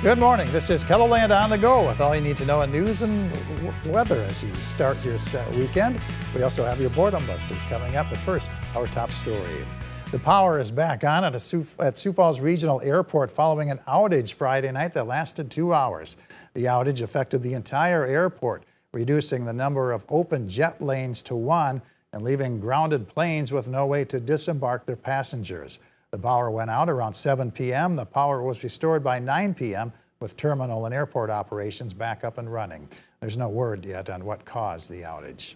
Good morning. This is KELOLAND on the go with all you need to know in news and weather as you start your weekend. We also have your boredom busters coming up, but first, our top story. The power is back on at Sioux Falls Regional Airport following an outage Friday night that lasted 2 hours. The outage affected the entire airport, reducing the number of open jet lanes to 1 and leaving grounded planes with no way to disembark their passengers. The power went out around 7 p.m. The power was restored by 9 p.m. with terminal and airport operations back up and running. There's no word yet on what caused the outage.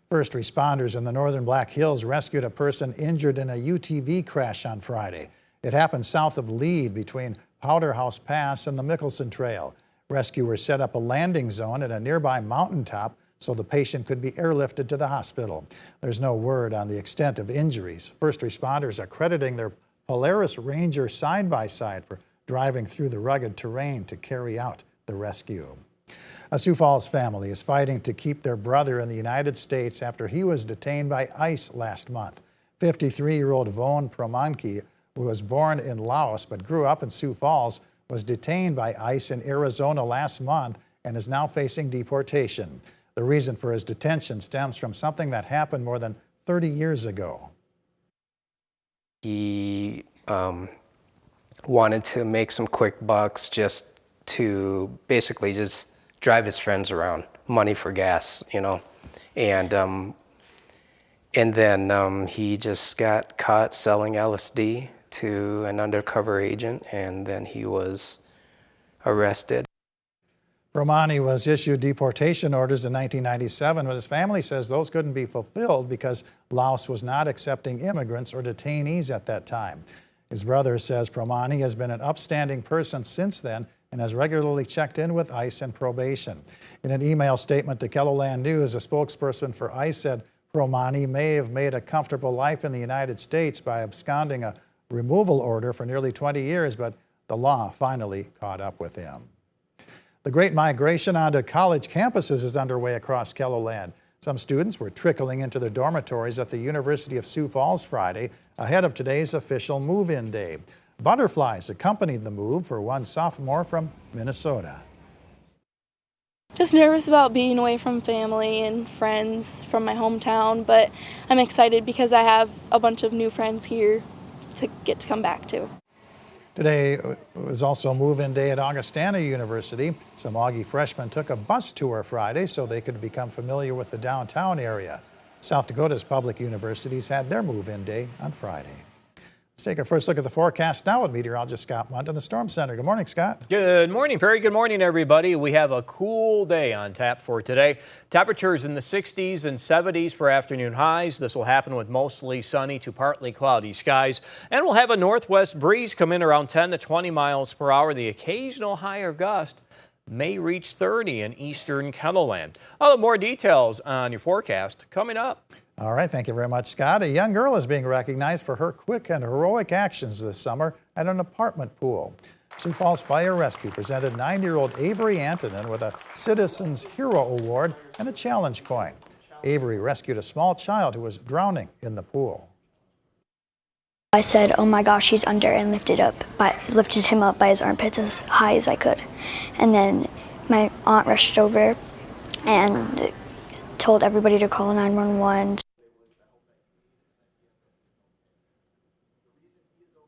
First responders in the northern Black Hills rescued a person injured in a UTV crash on Friday. It happened south of Lead between Powder House Pass and the Mickelson Trail. Rescuers set up a landing zone at a nearby mountaintop so the patient could be airlifted to the hospital. There's no word on the extent of injuries. First responders are crediting their Polaris Ranger side-by-side for driving through the rugged terrain to carry out the rescue. A Sioux Falls family is fighting to keep their brother in the United States after he was detained by ICE last month. 53-year-old Vaughn Promanki, who was born in Laos but grew up in Sioux Falls, was detained by ICE in Arizona last month and is now facing deportation. The reason for his detention stems from something that happened more than 30 years ago. He wanted to make some quick bucks just to basically just drive his friends around, money for gas, you know. And then he just got caught selling LSD to an undercover agent, and then he was arrested. Romani was issued deportation orders in 1997, but his family says those couldn't be fulfilled because Laos was not accepting immigrants or detainees at that time. His brother says Promani has been an upstanding person since then and has regularly checked in with ICE and probation. In an email statement to KELOLAND News, a spokesperson for ICE said Promani may have made a comfortable life in the United States by absconding a removal order for nearly 20 years, but the law finally caught up with him. The great migration onto college campuses is underway across KELOLAND. Some students were trickling into their dormitories at the University of Sioux Falls Friday ahead of today's official move-in day. Butterflies accompanied the move for one sophomore from Minnesota. Just nervous about being away from family and friends from my hometown, but I'm excited because I have a bunch of new friends here to get to come back to. Today was also move-in day at Augustana University. Some Augie freshmen took a bus tour Friday so they could become familiar with the downtown area. South Dakota's public universities had their move-in day on Friday. Let's take our first look at the forecast now with meteorologist Scott Munt in the Storm Center. Good morning, Scott. Good morning, Perry. Good morning, everybody. We have a cool day on tap for today. Temperatures in the 60s and 70s for afternoon highs. This will happen with mostly sunny to partly cloudy skies. And we'll have a northwest breeze come in around 10 to 20 miles per hour. The occasional higher gust may reach 30 in eastern KELOLAND. I'll have more details on your forecast coming up. All right, thank you very much, Scott. A young girl is being recognized for her quick and heroic actions this summer at an apartment pool. Sioux Falls Fire Rescue presented 9-year-old Avery Antonin with a Citizens Hero Award and a challenge coin. Avery rescued a small child who was drowning in the pool. I said, "Oh my gosh, he's under," and lifted him up by his armpits as high as I could. And then my aunt rushed over and told everybody to call 911.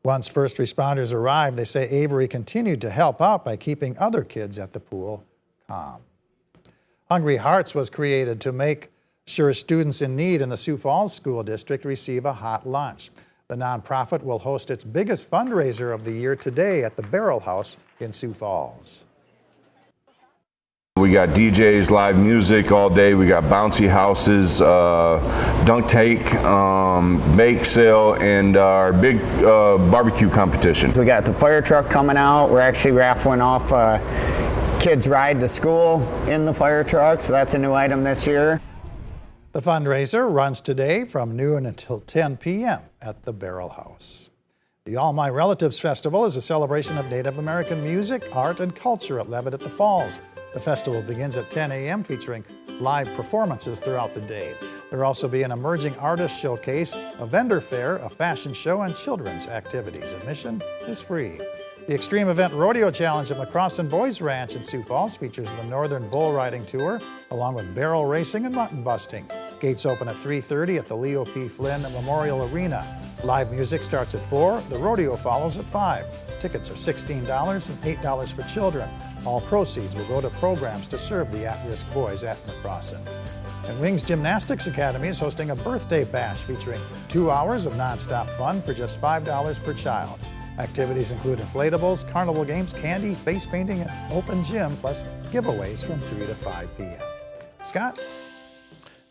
Once first responders arrived, they say Avery continued to help out by keeping other kids at the pool calm. Hungry Hearts was created to make sure students in need in the Sioux Falls School District receive a hot lunch. The nonprofit will host its biggest fundraiser of the year today at the Barrel House in Sioux Falls. We got DJs, live music all day. We got bouncy houses, dunk take, bake sale, and our big barbecue competition. We got the fire truck coming out. We're actually raffling off kids' ride to school in the fire truck, so that's a new item this year. The fundraiser runs today from noon until 10 p.m. at the Barrel House. The All My Relatives Festival is a celebration of Native American music, art, and culture at Levitt at the Falls. The festival begins at 10 a.m. featuring live performances throughout the day. There will also be an emerging artist showcase, a vendor fair, a fashion show, and children's activities. Admission is free. The Extreme Event Rodeo Challenge at McCrossin Boys Ranch in Sioux Falls features the Northern Bull Riding Tour, along with barrel racing and mutton busting. Gates open at 3:30 at the Leo P. Flynn Memorial Arena. Live music starts at 4. The rodeo follows at 5. Tickets are $16 and $8 for children. All proceeds will go to programs to serve the at-risk boys at McCrossin. And Wings Gymnastics Academy is hosting a birthday bash featuring 2 hours of nonstop fun for just $5 per child. Activities include inflatables, carnival games, candy, face painting, and open gym, plus giveaways from 3 to 5 p.m. Scott?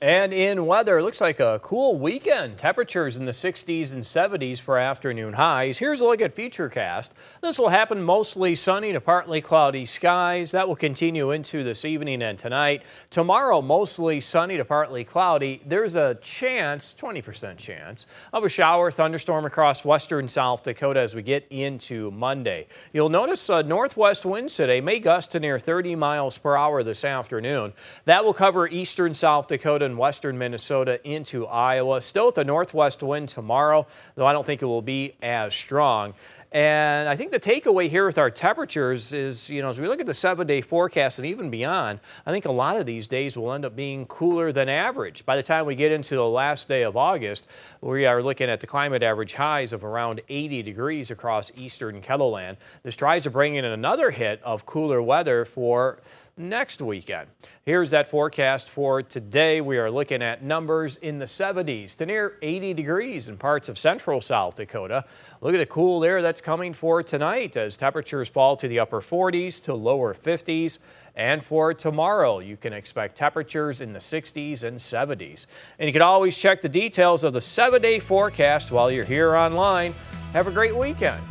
And in weather, it looks like a cool weekend. Temperatures in the 60s and 70s for afternoon highs. Here's a look at Futurecast. This will happen mostly sunny to partly cloudy skies. That will continue into this evening and tonight. Tomorrow, mostly sunny to partly cloudy. There's a chance, 20% chance, of a shower thunderstorm across western South Dakota as we get into Monday. You'll notice northwest winds today may gust to near 30 miles per hour this afternoon. That will cover eastern South Dakota and western Minnesota into Iowa. Still with the northwest wind tomorrow, though I don't think it will be as strong. And I think the takeaway here with our temperatures is, as we look at the 7-day forecast and even beyond, I think a lot of these days will end up being cooler than average. By the time we get into the last day of August, we are looking at the climate average highs of around 80 degrees across eastern Kettleland. This tries to bring in another hit of cooler weather for next weekend. Here's that forecast for today. We are looking at numbers in the 70s to near 80 degrees in parts of central South Dakota. Look at the cool air that's coming for tonight as temperatures fall to the upper 40s to lower 50s. And for tomorrow, you can expect temperatures in the 60s and 70s. And you can always check the details of the 7-day forecast while you're here online. Have a great weekend.